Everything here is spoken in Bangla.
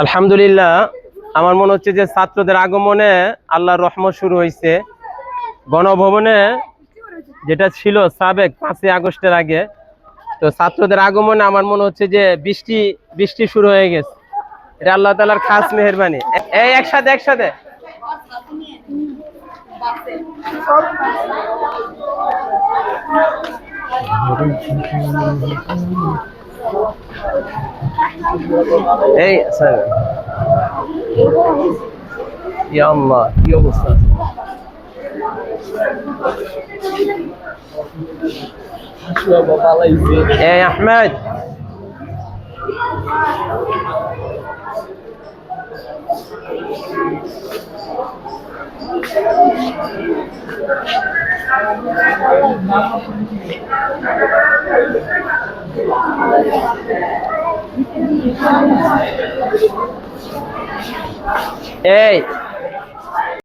আলহামদুলিল্লাহ, আমার মনে হচ্ছে যে ছাত্রদের আগমনে আল্লাহর রহমত শুরু হয়েছে। গণভবনে যেটা ছিল সাবেক 5ই আগস্টের আগে, তো ছাত্রদের আগমনে আমার মনে হচ্ছে যে বৃষ্টি বৃষ্টি শুরু হয়ে গেছে। এটা আল্লাহ তাআলার খাস মেহেরবানি। এই একসাথে একসাথে এই স্যার, ইয়া আল্লাহ, কি অবস্থা! এই আহমেদ, এই